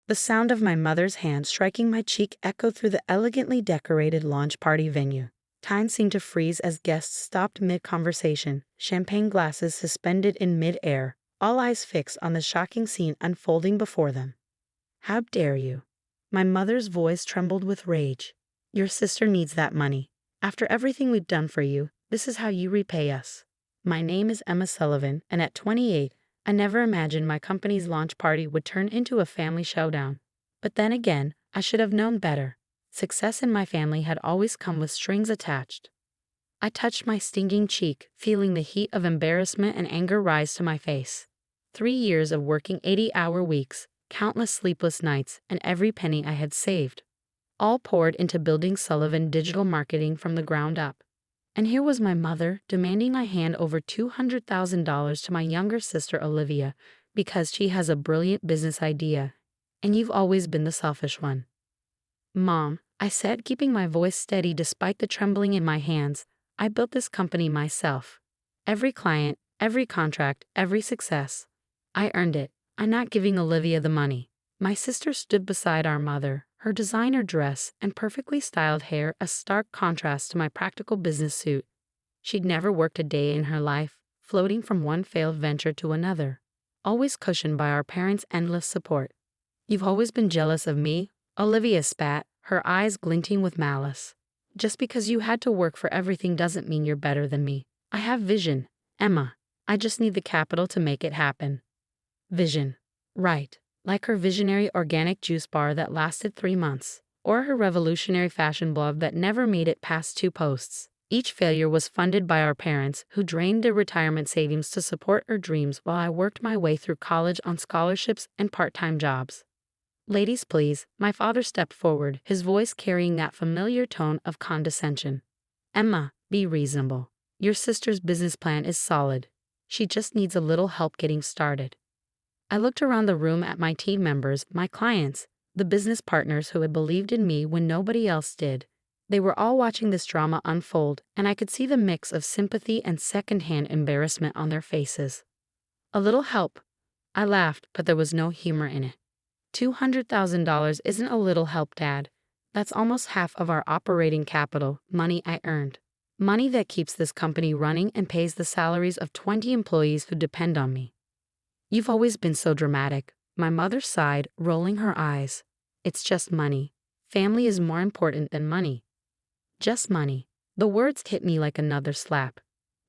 The sound of my mother's hand striking my cheek echoed through the elegantly decorated launch party venue. Time seemed to freeze as guests stopped mid-conversation, champagne glasses suspended in mid-air, all eyes fixed on the shocking scene unfolding before them. "How dare you?" My mother's voice trembled with rage. "Your sister needs that money. After everything we've done for you, this is how you repay us." My name is Emma Sullivan, and at 28, I never imagined my company's launch party would turn into a family showdown. But then again, I should have known better. Success in my family had always come with strings attached. I touched my stinging cheek, feeling the heat of embarrassment and anger rise to my face. 3 years of working 80-hour weeks, countless sleepless nights, and every penny I had saved, all poured into building Sullivan Digital Marketing from the ground up. And here was my mother demanding I hand over $200,000 to my younger sister Olivia because she has a brilliant business idea, and you've always been the selfish one. "Mom," I said, keeping my voice steady despite the trembling in my hands, "I built this company myself. Every client, every contract, every success. I earned it. I'm not giving Olivia the money." My sister stood beside our mother, her designer dress and perfectly styled hair a stark contrast to my practical business suit. She'd never worked a day in her life, floating from one failed venture to another, always cushioned by our parents' endless support. "You've always been jealous of me," Olivia spat, her eyes glinting with malice. "Just because you had to work for everything doesn't mean you're better than me. I have vision, Emma. I just need the capital to make it happen." Vision. Right. Like her visionary organic juice bar that lasted 3 months, or her revolutionary fashion blog that never made it past 2 posts. Each failure was funded by our parents, who drained their retirement savings to support her dreams while I worked my way through college on scholarships and part-time jobs. "Ladies, please," my father stepped forward, his voice carrying that familiar tone of condescension. "Emma, be reasonable. Your sister's business plan is solid. She just needs a little help getting started." I looked around the room at my team members, my clients, the business partners who had believed in me when nobody else did. They were all watching this drama unfold, and I could see the mix of sympathy and secondhand embarrassment on their faces. "A little help." I laughed, but there was no humor in it. $200,000 isn't a little help, Dad. That's almost half of our operating capital, money I earned. Money that keeps this company running and pays the salaries of 20 employees who depend on me. "You've always been so dramatic," my mother sighed, rolling her eyes. "It's just money. Family is more important than money." Just money. The words hit me like another slap.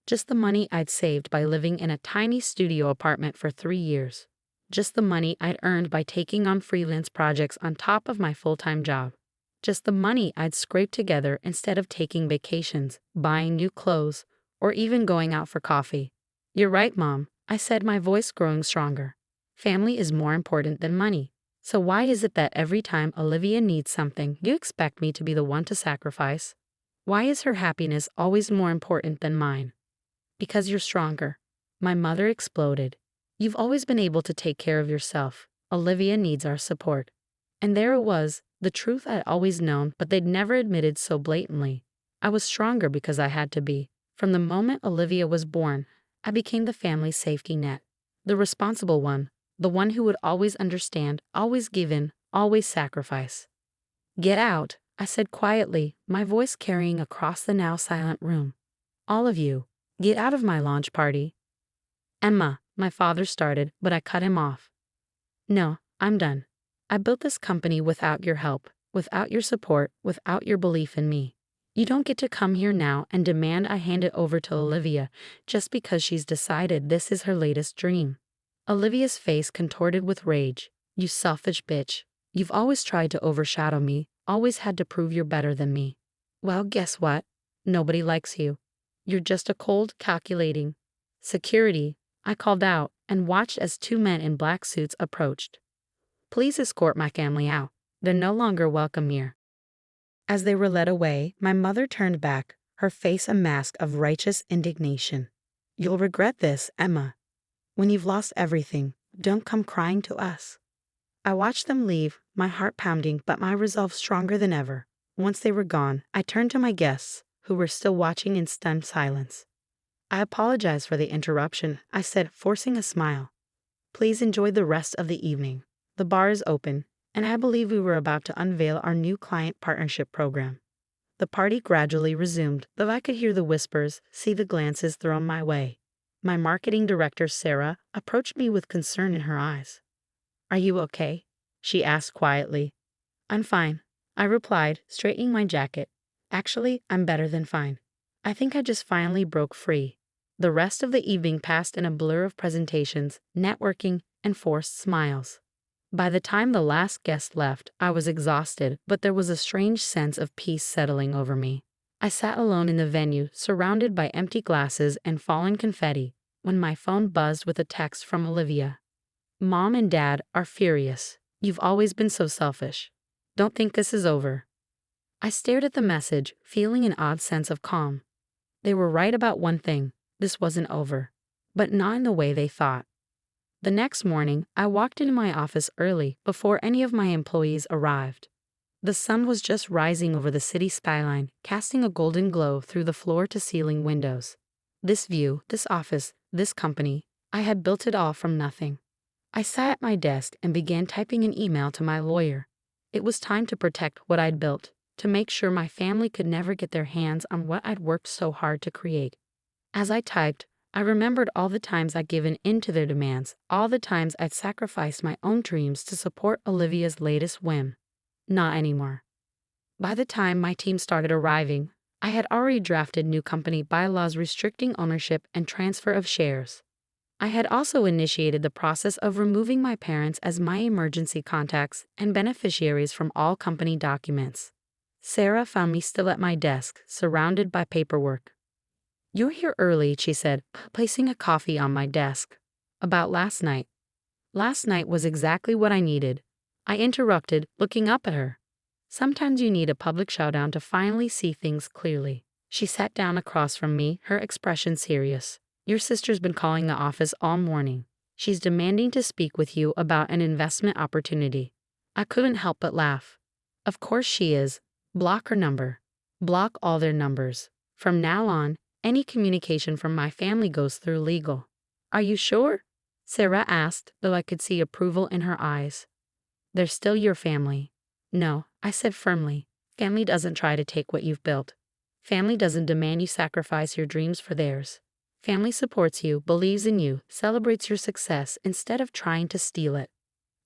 Just the money I'd saved by living in a tiny studio apartment for 3 years. Just the money I'd earned by taking on freelance projects on top of my full-time job. Just the money I'd scraped together instead of taking vacations, buying new clothes, or even going out for coffee. "You're right, Mom," I said, my voice growing stronger. "Family is more important than money. So why is it that every time Olivia needs something, you expect me to be the one to sacrifice? Why is her happiness always more important than mine?" "Because you're stronger." My mother exploded. "You've always been able to take care of yourself. Olivia needs our support." And there it was, the truth I'd always known, but they'd never admitted so blatantly. I was stronger because I had to be. From the moment Olivia was born, I became the family's safety net. The responsible one, the one who would always understand, always give in, always sacrifice. "Get out," I said quietly, my voice carrying across the now silent room. "All of you, get out of my launch party." "Emma," my father started, but I cut him off. "No, I'm done. I built this company without your help, without your support, without your belief in me. You don't get to come here now and demand I hand it over to Olivia just because she's decided this is her latest dream." Olivia's face contorted with rage. "You selfish bitch. You've always tried to overshadow me, always had to prove you're better than me. Well, guess what? Nobody likes you. You're just a cold, calculating security." I called out and watched as 2 men in black suits approached. "Please escort my family out. They're no longer welcome here." As they were led away, my mother turned back, her face a mask of righteous indignation. "You'll regret this, Emma. When you've lost everything, don't come crying to us." I watched them leave, my heart pounding but my resolve stronger than ever. Once they were gone, I turned to my guests, who were still watching in stunned silence. "I apologize for the interruption," I said, forcing a smile. "Please enjoy the rest of the evening. The bar is open, and I believe we were about to unveil our new client partnership program. The party gradually resumed, though I could hear the whispers, see the glances thrown my way. My marketing director, Sarah, approached me with concern in her eyes. "Are you okay?" she asked quietly. "I'm fine," I replied, straightening my jacket. "Actually, I'm better than fine. I think I just finally broke free." The rest of the evening passed in a blur of presentations, networking, and forced smiles. By the time the last guest left, I was exhausted, but there was a strange sense of peace settling over me. I sat alone in the venue, surrounded by empty glasses and fallen confetti, when my phone buzzed with a text from Olivia. "Mom and Dad are furious. You've always been so selfish. Don't think this is over." I stared at the message, feeling an odd sense of calm. They were right about one thing: this wasn't over. But not in the way they thought. The next morning, I walked into my office early, before any of my employees arrived. The sun was just rising over the city skyline, casting a golden glow through the floor-to-ceiling windows. This view, this office, this company, I had built it all from nothing. I sat at my desk and began typing an email to my lawyer. It was time to protect what I'd built, to make sure my family could never get their hands on what I'd worked so hard to create. As I typed, I remembered all the times I'd given in to their demands, all the times I'd sacrificed my own dreams to support Olivia's latest whim. Not anymore. By the time my team started arriving, I had already drafted new company bylaws restricting ownership and transfer of shares. I had also initiated the process of removing my parents as my emergency contacts and beneficiaries from all company documents. Sarah found me still at my desk, surrounded by paperwork. "You're here early," she said, placing a coffee on my desk. "About last night." Last night was exactly what I needed. I interrupted, looking up at her. Sometimes you need a public showdown to finally see things clearly. She sat down across from me, her expression serious. "Your sister's been calling the office all morning. She's demanding to speak with you about an investment opportunity." I couldn't help but laugh. "Of course she is. Block her number. Block all their numbers. From now on, any communication from my family goes through legal." "Are you sure?" Sarah asked, though I could see approval in her eyes. "They're still your family." "No," I said firmly. "Family doesn't try to take what you've built. Family doesn't demand you sacrifice your dreams for theirs. Family supports you, believes in you, celebrates your success instead of trying to steal it."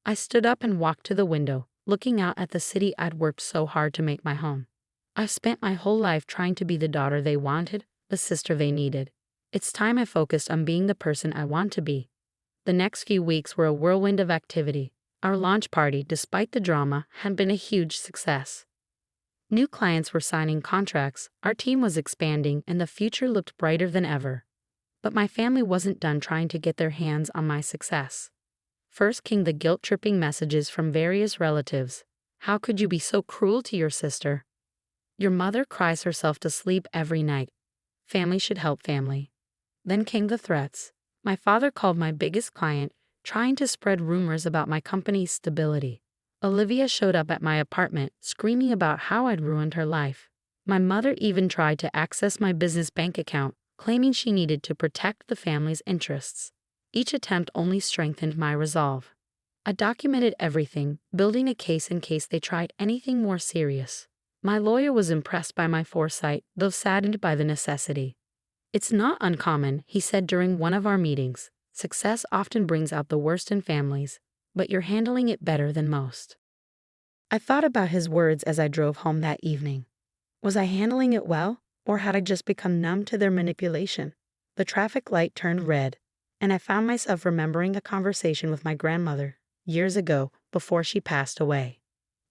I stood up and walked to the window, looking out at the city I'd worked so hard to make my home. I've spent my whole life trying to be the daughter they wanted, the sister they needed. It's time I focused on being the person I want to be. The next few weeks were a whirlwind of activity. Our launch party, despite the drama, had been a huge success. New clients were signing contracts, our team was expanding, and the future looked brighter than ever. But my family wasn't done trying to get their hands on my success. First came the guilt-tripping messages from various relatives. "How could you be so cruel to your sister? Your mother cries herself to sleep every night. Family should help family." Then came the threats. My father called my biggest client, trying to spread rumors about my company's stability. Olivia showed up at my apartment, screaming about how I'd ruined her life. My mother even tried to access my business bank account, claiming she needed to protect the family's interests. Each attempt only strengthened my resolve. I documented everything, building a case in case they tried anything more serious. My lawyer was impressed by my foresight, though saddened by the necessity. "It's not uncommon," he said during one of our meetings. "Success often brings out the worst in families, but you're handling it better than most." I thought about his words as I drove home that evening. Was I handling it well, or had I just become numb to their manipulation? The traffic light turned red, and I found myself remembering a conversation with my grandmother years ago before she passed away.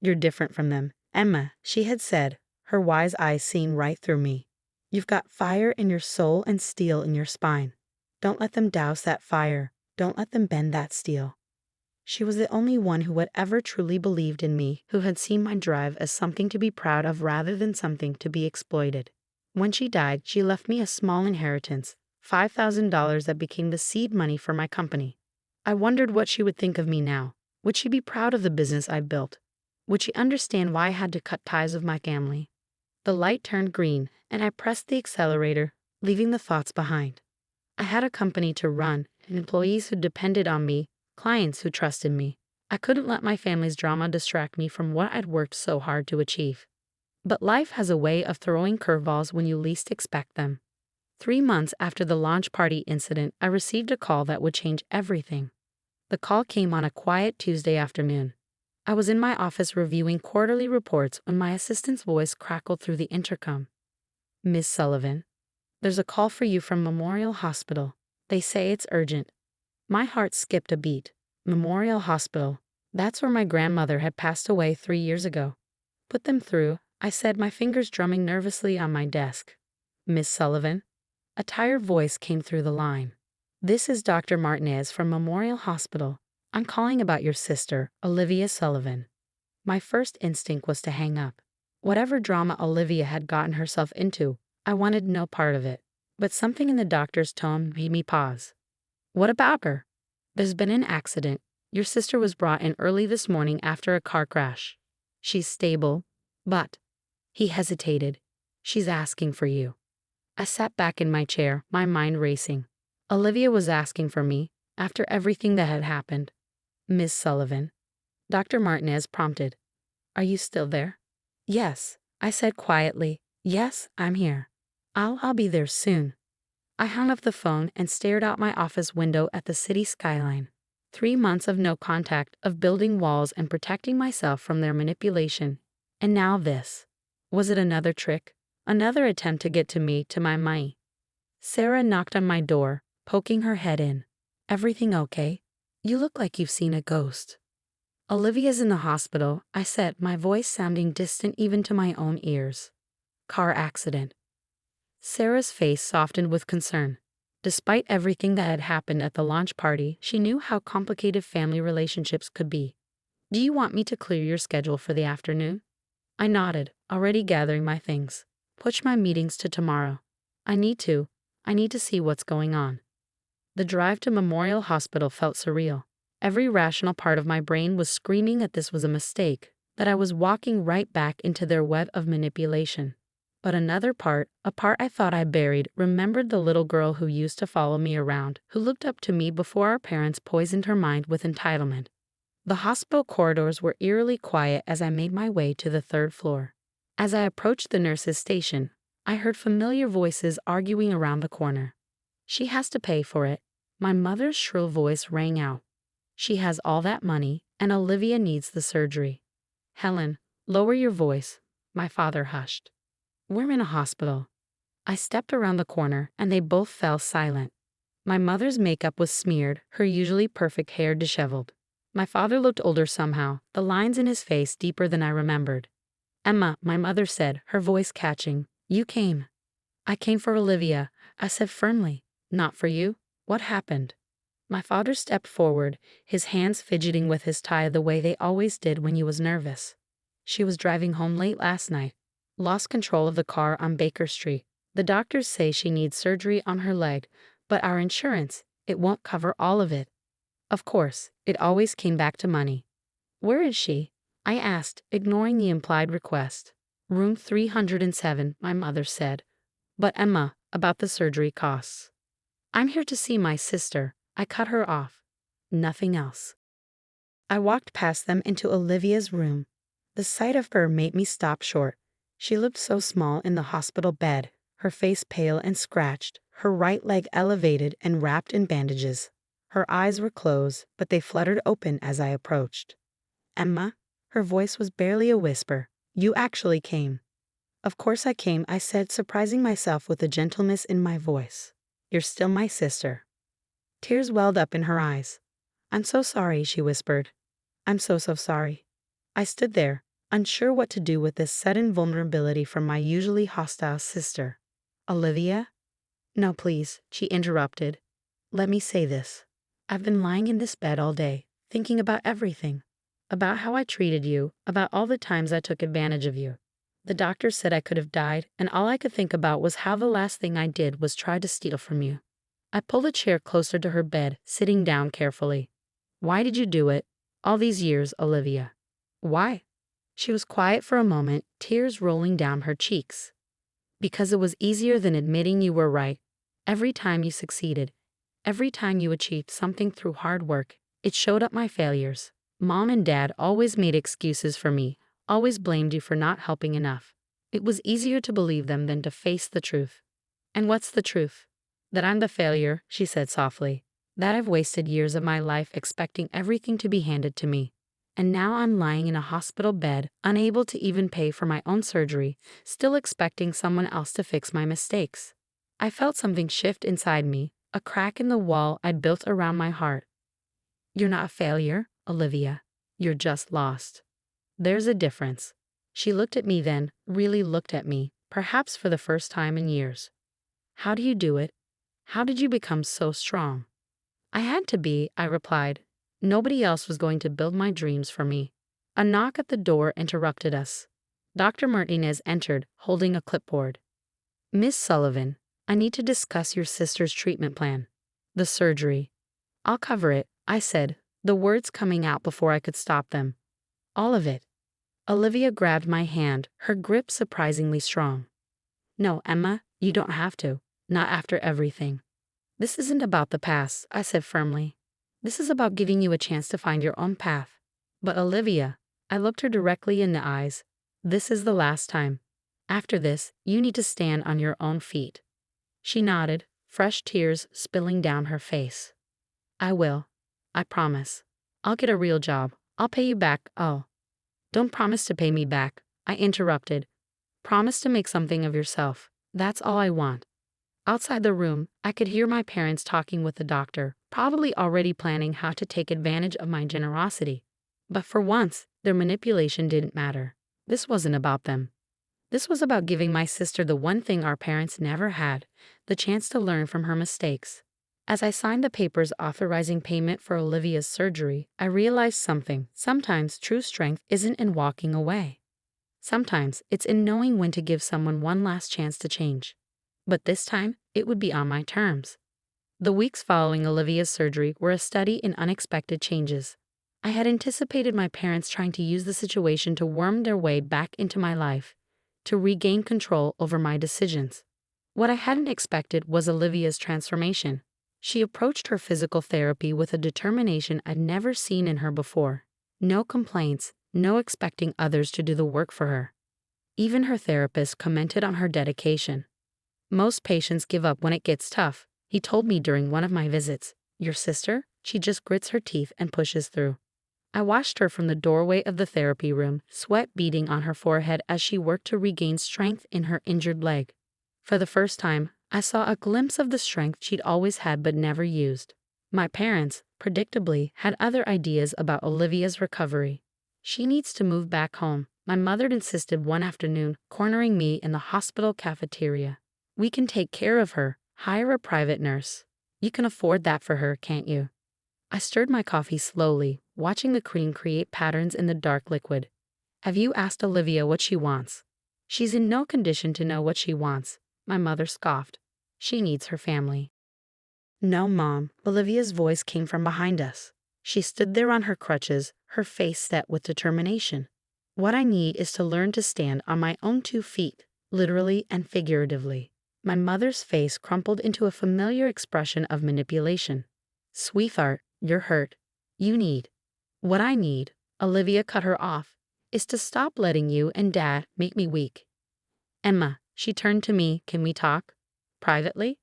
"You're different from them, Emma," she had said, her wise eyes seeing right through me. "You've got fire in your soul and steel in your spine. Don't let them douse that fire. Don't let them bend that steel." She was the only one who had ever truly believed in me, who had seen my drive as something to be proud of rather than something to be exploited. When she died, she left me a small inheritance, $5,000 that became the seed money for my company. I wondered what she would think of me now. Would she be proud of the business I built? Would she understand why I had to cut ties with my family? The light turned green, and I pressed the accelerator, leaving the thoughts behind. I had a company to run, and employees who depended on me, clients who trusted me. I couldn't let my family's drama distract me from what I'd worked so hard to achieve. But life has a way of throwing curveballs when you least expect them. 3 months after the launch party incident, I received a call that would change everything. The call came on a quiet Tuesday afternoon. I was in my office reviewing quarterly reports when my assistant's voice crackled through the intercom. "Miss Sullivan, there's a call for you from Memorial Hospital. They say it's urgent." My heart skipped a beat. Memorial Hospital. That's where my grandmother had passed away 3 years ago. "Put them through," I said, my fingers drumming nervously on my desk. "Miss Sullivan?" A tired voice came through the line. "This is Dr. Martinez from Memorial Hospital. I'm calling about your sister, Olivia Sullivan." My first instinct was to hang up. Whatever drama Olivia had gotten herself into, I wanted no part of it. But something in the doctor's tone made me pause. "What about her?" "There's been an accident. Your sister was brought in early this morning after a car crash. She's stable, but—" He hesitated. "She's asking for you." I sat back in my chair, my mind racing. Olivia was asking for me, after everything that had happened. "Miss Sullivan," Dr. Martinez prompted. "Are you still there?" "Yes," I said quietly. "Yes, I'm here. I'll be there soon." I hung up the phone and stared out my office window at the city skyline. 3 months of no contact, of building walls and protecting myself from their manipulation. And now this. Was it another trick? Another attempt to get to me, to my money? Sarah knocked on my door, poking her head in. "Everything okay? You look like you've seen a ghost." "Olivia's in the hospital," I said, my voice sounding distant even to my own ears. "Car accident." Sarah's face softened with concern. Despite everything that had happened at the launch party, she knew how complicated family relationships could be. "Do you want me to clear your schedule for the afternoon?" I nodded, already gathering my things. "Push my meetings to tomorrow. I need to see what's going on." The drive to Memorial Hospital felt surreal. Every rational part of my brain was screaming that this was a mistake, that I was walking right back into their web of manipulation. But another part, a part I thought I buried, remembered the little girl who used to follow me around, who looked up to me before our parents poisoned her mind with entitlement. The hospital corridors were eerily quiet as I made my way to the 3rd floor. As I approached the nurse's station, I heard familiar voices arguing around the corner. "She has to pay for it." My mother's shrill voice rang out. "She has all that money, and Olivia needs the surgery." "Helen, lower your voice." My father hushed. "We're in a hospital." I stepped around the corner, and they both fell silent. My mother's makeup was smeared, her usually perfect hair disheveled. My father looked older somehow, the lines in his face deeper than I remembered. "Emma," my mother said, her voice catching, "you came." "I came for Olivia," I said firmly. "Not for you? What happened?" My father stepped forward, his hands fidgeting with his tie the way they always did when he was nervous. "She was driving home late last night. Lost control of the car on Baker Street. The doctors say she needs surgery on her leg, but our insurance, it won't cover all of it." Of course, it always came back to money. "Where is she?" I asked, ignoring the implied request. "Room 307, my mother said. "But Emma, about the surgery costs." "I'm here to see my sister." I cut her off. Nothing else. I walked past them into Olivia's room. The sight of her made me stop short. She looked so small in the hospital bed, her face pale and scratched, her right leg elevated and wrapped in bandages. Her eyes were closed, but they fluttered open as I approached. "Emma?" Her voice was barely a whisper. "You actually came." "Of course I came," I said, surprising myself with the gentleness in my voice. "You're still my sister." Tears welled up in her eyes. "I'm so sorry," she whispered. "I'm so sorry." I stood there, unsure what to do with this sudden vulnerability from my usually hostile sister. "Olivia?" "No, please," she interrupted. "Let me say this. I've been lying in this bed all day, thinking about everything. About how I treated you, about all the times I took advantage of you. The doctor said I could have died, and all I could think about was how the last thing I did was try to steal from you." I pulled a chair closer to her bed, sitting down carefully. "Why did you do it? All these years, Olivia. Why?" She was quiet for a moment, tears rolling down her cheeks. "Because it was easier than admitting you were right. Every time you succeeded, every time you achieved something through hard work, it showed up my failures. Mom and Dad always made excuses for me, always blamed you for not helping enough. It was easier to believe them than to face the truth. And what's the truth? That I'm the failure, she said softly. That I've wasted years of my life expecting everything to be handed to me. And now I'm lying in a hospital bed, unable to even pay for my own surgery, still expecting someone else to fix my mistakes. I felt something shift inside me, a crack in the wall I'd built around my heart. You're not a failure, Olivia. You're just lost. There's a difference. She looked at me then, really looked at me, perhaps for the first time in years. How do you do it? How did you become so strong? I had to be, I replied. Nobody else was going to build my dreams for me. A knock at the door interrupted us. Dr. Martinez entered, holding a clipboard. Miss Sullivan, I need to discuss your sister's treatment plan. The surgery. I'll cover it, I said, the words coming out before I could stop them. All of it. Olivia grabbed my hand, her grip surprisingly strong. No, Emma, you don't have to. Not after everything. This isn't about the past, I said firmly. This is about giving you a chance to find your own path. But Olivia, I looked her directly in the eyes. This is the last time. After this, you need to stand on your own feet. She nodded, fresh tears spilling down her face. I will. I promise. I'll get a real job. I'll pay you back. Oh. Don't promise to pay me back, I interrupted. Promise to make something of yourself. That's all I want. Outside the room, I could hear my parents talking with the doctor, probably already planning how to take advantage of my generosity. But for once, their manipulation didn't matter. This wasn't about them. This was about giving my sister the one thing our parents never had, the chance to learn from her mistakes. As I signed the papers authorizing payment for Olivia's surgery, I realized something. Sometimes true strength isn't in walking away. Sometimes it's in knowing when to give someone one last chance to change. But this time, it would be on my terms. The weeks following Olivia's surgery were a study in unexpected changes. I had anticipated my parents trying to use the situation to worm their way back into my life, to regain control over my decisions. What I hadn't expected was Olivia's transformation. She approached her physical therapy with a determination I'd never seen in her before. No complaints, no expecting others to do the work for her. Even her therapist commented on her dedication. Most patients give up when it gets tough, he told me during one of my visits. Your sister? She just grits her teeth and pushes through. I watched her from the doorway of the therapy room, sweat beading on her forehead as she worked to regain strength in her injured leg. For the first time, I saw a glimpse of the strength she'd always had but never used. My parents, predictably, had other ideas about Olivia's recovery. She needs to move back home, my mother insisted one afternoon, cornering me in the hospital cafeteria. We can take care of her, hire a private nurse. You can afford that for her, can't you? I stirred my coffee slowly, watching the cream create patterns in the dark liquid. Have you asked Olivia what she wants? She's in no condition to know what she wants, my mother scoffed. She needs her family. No, Mom, Olivia's voice came from behind us. She stood there on her crutches, her face set with determination. What I need is to learn to stand on my own 2 feet, literally and figuratively. My mother's face crumpled into a familiar expression of manipulation. Sweetheart, you're hurt. You need. What I need, Olivia cut her off, is to stop letting you and Dad make me weak. Emma, she turned to me, can we talk? Privately?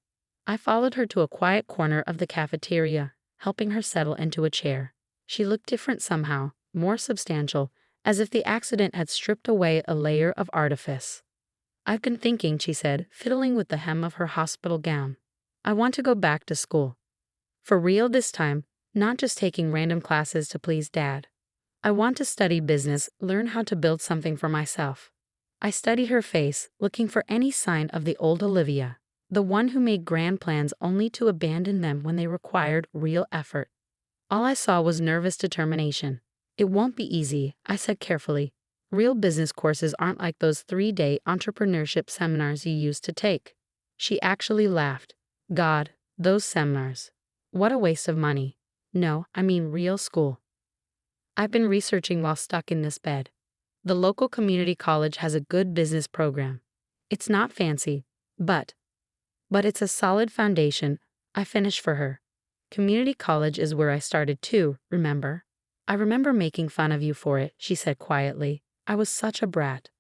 I followed her to a quiet corner of the cafeteria, helping her settle into a chair. She looked different somehow, more substantial, as if the accident had stripped away a layer of artifice. I've been thinking, she said, fiddling with the hem of her hospital gown. I want to go back to school. For real this time, not just taking random classes to please Dad. I want to study business, learn how to build something for myself. I studied her face, looking for any sign of the old Olivia, the one who made grand plans only to abandon them when they required real effort. All I saw was nervous determination. It won't be easy, I said carefully. Real business courses aren't like those 3-day entrepreneurship seminars you used to take. She actually laughed. God, those seminars. What a waste of money. No, I mean real school. I've been researching while stuck in this bed. The local community college has a good business program. It's not fancy, but it's a solid foundation. I finished for her. Community college is where I started too, remember? I remember making fun of you for it, she said quietly. I was such a brat.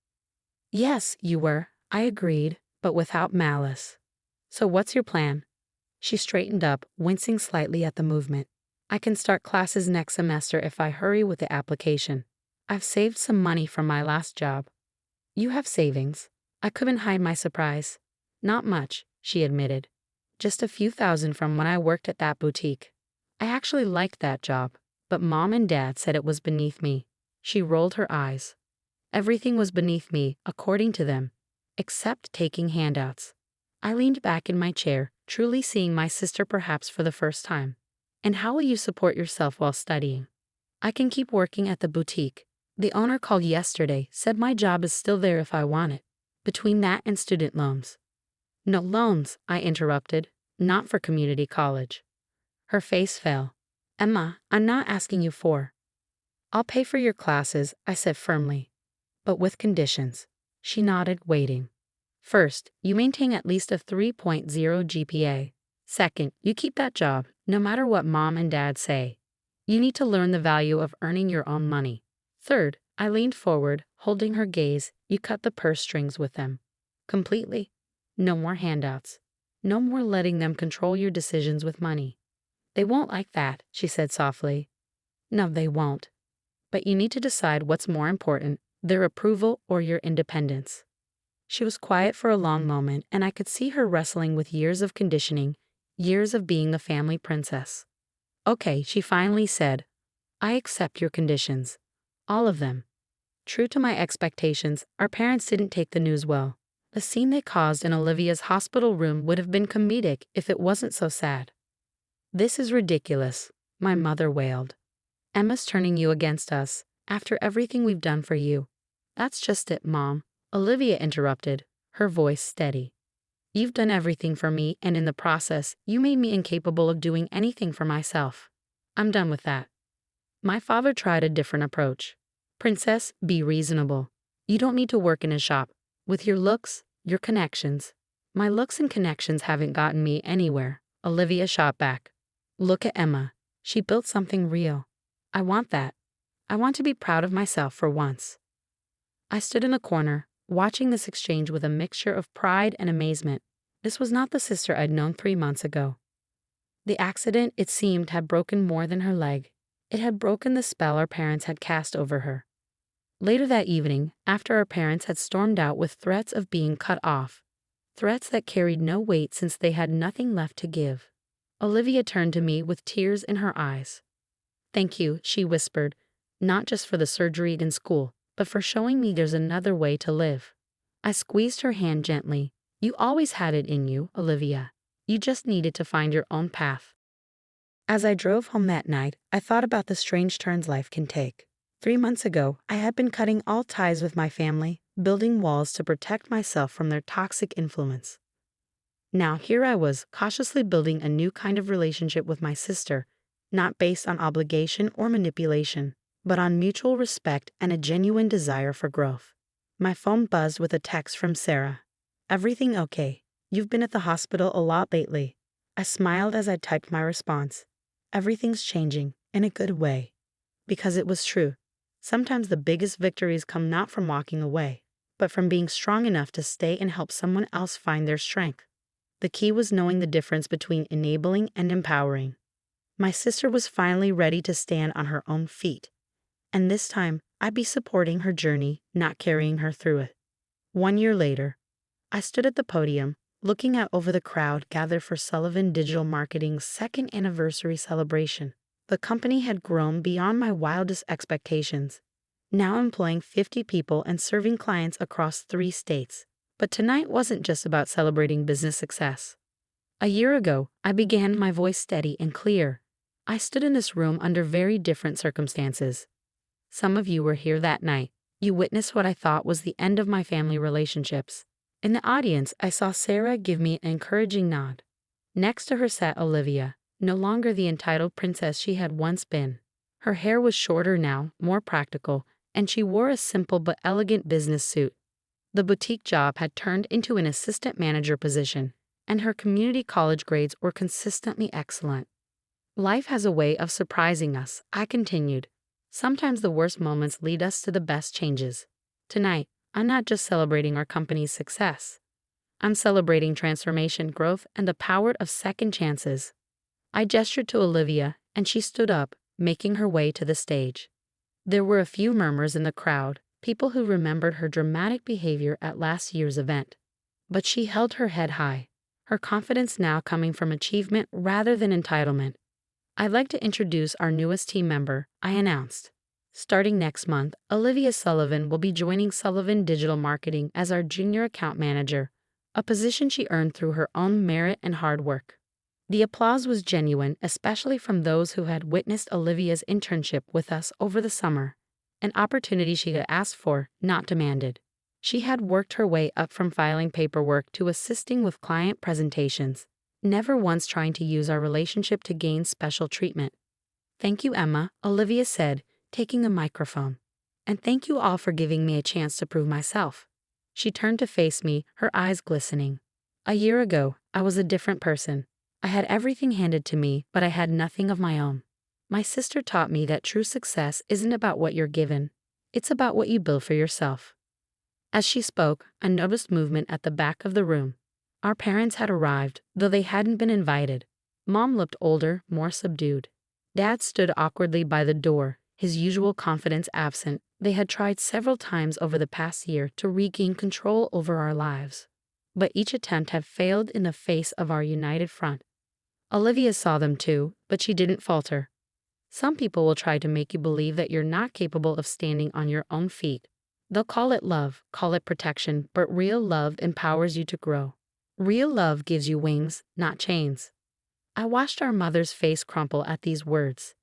Yes, you were, I agreed, but without malice. So what's your plan? She straightened up, wincing slightly at the movement. I can start classes next semester if I hurry with the application. I've saved some money from my last job. You have savings. I couldn't hide my surprise. Not much, she admitted. Just a few thousand from when I worked at that boutique. I actually liked that job, but Mom and Dad said it was beneath me. She rolled her eyes. Everything was beneath me, according to them, except taking handouts. I leaned back in my chair, truly seeing my sister perhaps for the first time. And how will you support yourself while studying? I can keep working at the boutique. The owner called yesterday, said my job is still there if I want it. Between that and student loans. No loans, I interrupted. Not for community college. Her face fell. Emma, I'm not asking you for. I'll pay for your classes, I said firmly. But with conditions. She nodded, waiting. First, you maintain at least a 3.0 GPA. Second, you keep that job, no matter what Mom and Dad say. You need to learn the value of earning your own money. Third, I leaned forward, holding her gaze. You cut the purse strings with them. Completely. No more handouts. No more letting them control your decisions with money. They won't like that, she said softly. No, they won't. But you need to decide what's more important, their approval or your independence. She was quiet for a long moment, and I could see her wrestling with years of conditioning, years of being the family princess. Okay, she finally said. I accept your conditions. All of them. True to my expectations, our parents didn't take the news well. The scene they caused in Olivia's hospital room would have been comedic if it wasn't so sad. This is ridiculous, my mother wailed. Emma's turning you against us, after everything we've done for you. That's just it, Mom, Olivia interrupted, her voice steady. You've done everything for me, and in the process, you made me incapable of doing anything for myself. I'm done with that. My father tried a different approach. Princess, be reasonable. You don't need to work in a shop. With your looks, your connections. My looks and connections haven't gotten me anywhere, Olivia shot back. Look at Emma. She built something real. I want that. I want to be proud of myself for once. I stood in a corner, watching this exchange with a mixture of pride and amazement. This was not the sister I'd known 3 months ago. The accident, it seemed, had broken more than her leg. It had broken the spell our parents had cast over her. Later that evening, after our parents had stormed out with threats of being cut off, threats that carried no weight since they had nothing left to give, Olivia turned to me with tears in her eyes. Thank you, she whispered, not just for the surgery in school, but for showing me there's another way to live. I squeezed her hand gently. You always had it in you, Olivia. You just needed to find your own path. As I drove home that night, I thought about the strange turns life can take. 3 months ago, I had been cutting all ties with my family, building walls to protect myself from their toxic influence. Now here I was, cautiously building a new kind of relationship with my sister, not based on obligation or manipulation, but on mutual respect and a genuine desire for growth. My phone buzzed with a text from Sarah. Everything okay? You've been at the hospital a lot lately. I smiled as I typed my response. Everything's changing, in a good way. Because it was true. Sometimes the biggest victories come not from walking away, but from being strong enough to stay and help someone else find their strength. The key was knowing the difference between enabling and empowering. My sister was finally ready to stand on her own feet. And this time, I'd be supporting her journey, not carrying her through it. 1 year later, I stood at the podium, looking out over the crowd gathered for Sullivan Digital Marketing's 2nd anniversary celebration. The company had grown beyond my wildest expectations, now employing 50 people and serving clients across 3 states. But tonight wasn't just about celebrating business success. A year ago, I began my voice steady and clear. I stood in this room under very different circumstances. Some of you were here that night. You witnessed what I thought was the end of my family relationships. In the audience, I saw Sarah give me an encouraging nod. Next to her sat Olivia, no longer the entitled princess she had once been. Her hair was shorter now, more practical, and she wore a simple but elegant business suit. The boutique job had turned into an assistant manager position, and her community college grades were consistently excellent. Life has a way of surprising us, I continued. Sometimes the worst moments lead us to the best changes. Tonight, I'm not just celebrating our company's success. I'm celebrating transformation, growth, and the power of second chances. I gestured to Olivia, and she stood up, making her way to the stage. There were a few murmurs in the crowd, people who remembered her dramatic behavior at last year's event. But she held her head high, her confidence now coming from achievement rather than entitlement. I'd like to introduce our newest team member, I announced. Starting next month, Olivia Sullivan will be joining Sullivan Digital Marketing as our junior account manager, a position she earned through her own merit and hard work. The applause was genuine, especially from those who had witnessed Olivia's internship with us over the summer, an opportunity she had asked for, not demanded. She had worked her way up from filing paperwork to assisting with client presentations, never once trying to use our relationship to gain special treatment. "Thank you, Emma," Olivia said, taking a microphone. "And thank you all for giving me a chance to prove myself." She turned to face me, her eyes glistening. "A year ago, I was a different person. I had everything handed to me, but I had nothing of my own. My sister taught me that true success isn't about what you're given. It's about what you build for yourself." As she spoke, I noticed movement at the back of the room. Our parents had arrived, though they hadn't been invited. Mom looked older, more subdued. Dad stood awkwardly by the door, his usual confidence absent. They had tried several times over the past year to regain control over our lives, but each attempt had failed in the face of our united front. Olivia saw them too, but she didn't falter. "Some people will try to make you believe that you're not capable of standing on your own feet. They'll call it love, call it protection, but real love empowers you to grow. Real love gives you wings, not chains." I watched our mother's face crumple at these words.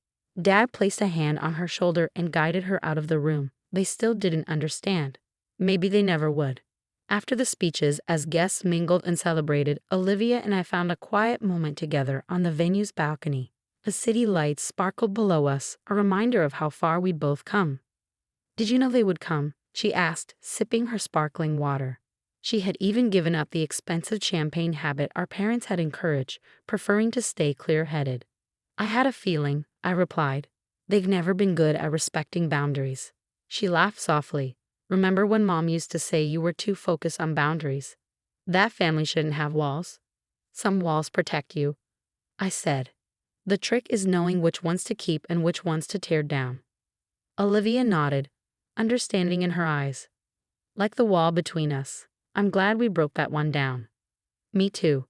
Dad placed a hand on her shoulder and guided her out of the room. They still didn't understand. Maybe they never would. After the speeches, as guests mingled and celebrated, Olivia and I found a quiet moment together on the venue's balcony. The city lights sparkled below us, a reminder of how far we'd both come. "Did you know they would come?" she asked, sipping her sparkling water. She had even given up the expensive champagne habit our parents had encouraged, preferring to stay clear-headed. "I had a feeling," I replied. "They've never been good at respecting boundaries." She laughed softly. "Remember when Mom used to say you were too focused on boundaries? That family shouldn't have walls. Some walls protect you," I said. "The trick is knowing which ones to keep and which ones to tear down." Olivia nodded, understanding in her eyes. "Like the wall between us. I'm glad we broke that one down." "Me too."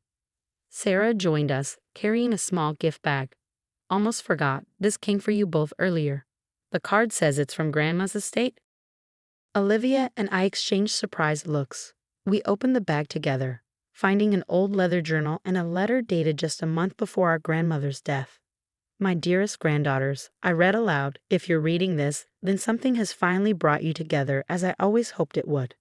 Sarah joined us, carrying a small gift bag. "Almost forgot, this came for you both earlier. The card says it's from Grandma's estate." Olivia and I exchanged surprised looks. We opened the bag together, finding an old leather journal and a letter dated just a month before our grandmother's death. "My dearest granddaughters," I read aloud, "if you're reading this, then something has finally brought you together as I always hoped it would.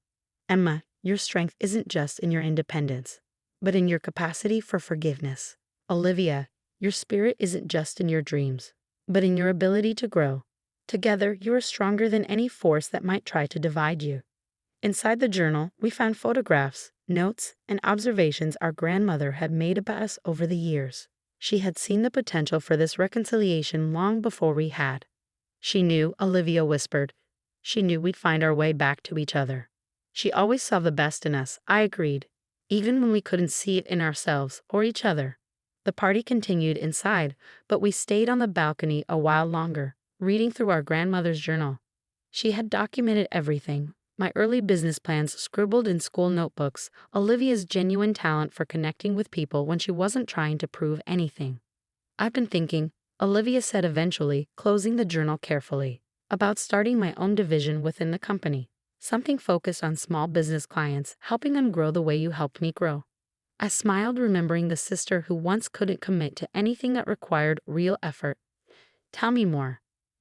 Emma, your strength isn't just in your independence, but in your capacity for forgiveness. Olivia, your spirit isn't just in your dreams, but in your ability to grow. Together, you are stronger than any force that might try to divide you." Inside the journal, we found photographs, notes, and observations our grandmother had made about us over the years. She had seen the potential for this reconciliation long before we had. "She knew," Olivia whispered. "She knew we'd find our way back to each other." "She always saw the best in us," I agreed, "even when we couldn't see it in ourselves or each other." The party continued inside, but we stayed on the balcony a while longer, reading through our grandmother's journal. She had documented everything: my early business plans scribbled in school notebooks, Olivia's genuine talent for connecting with people when she wasn't trying to prove anything. "I've been thinking," Olivia said eventually, closing the journal carefully, "about starting my own division within the company. Something focused on small business clients, helping them grow the way you helped me grow." I smiled, remembering the sister who once couldn't commit to anything that required real effort. "Tell me more."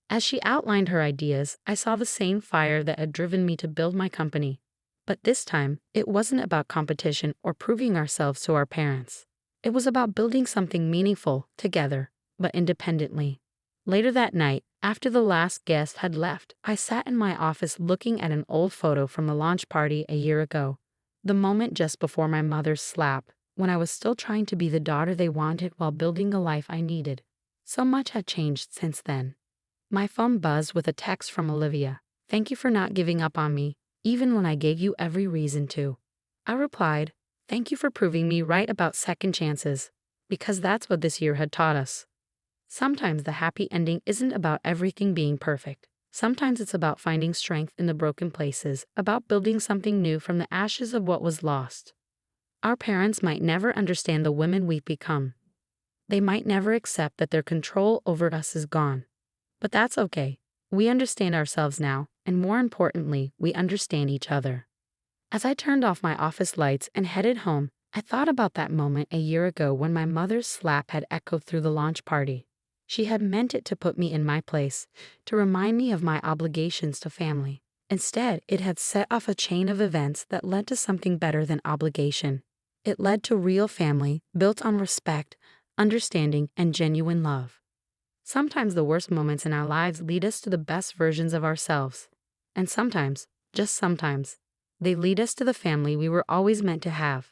As she outlined her ideas, I saw the same fire that had driven me to build my company. But this time, it wasn't about competition or proving ourselves to our parents. It was about building something meaningful, together, but independently. Later that night, after the last guest had left, I sat in my office looking at an old photo from the launch party a year ago. The moment just before my mother's slap, when I was still trying to be the daughter they wanted while building the life I needed. So much had changed since then. My phone buzzed with a text from Olivia. "Thank you for not giving up on me, even when I gave you every reason to." I replied, "Thank you for proving me right about second chances," because that's what this year had taught us. Sometimes the happy ending isn't about everything being perfect. Sometimes it's about finding strength in the broken places, about building something new from the ashes of what was lost. Our parents might never understand the women we've become. They might never accept that their control over us is gone. But that's okay. We understand ourselves now, and more importantly, we understand each other. As I turned off my office lights and headed home, I thought about that moment a year ago when my mother's slap had echoed through the launch party. She had meant it to put me in my place, to remind me of my obligations to family. Instead, it had set off a chain of events that led to something better than obligation. It led to real family, built on respect, understanding, and genuine love. Sometimes the worst moments in our lives lead us to the best versions of ourselves. And sometimes, just sometimes, they lead us to the family we were always meant to have.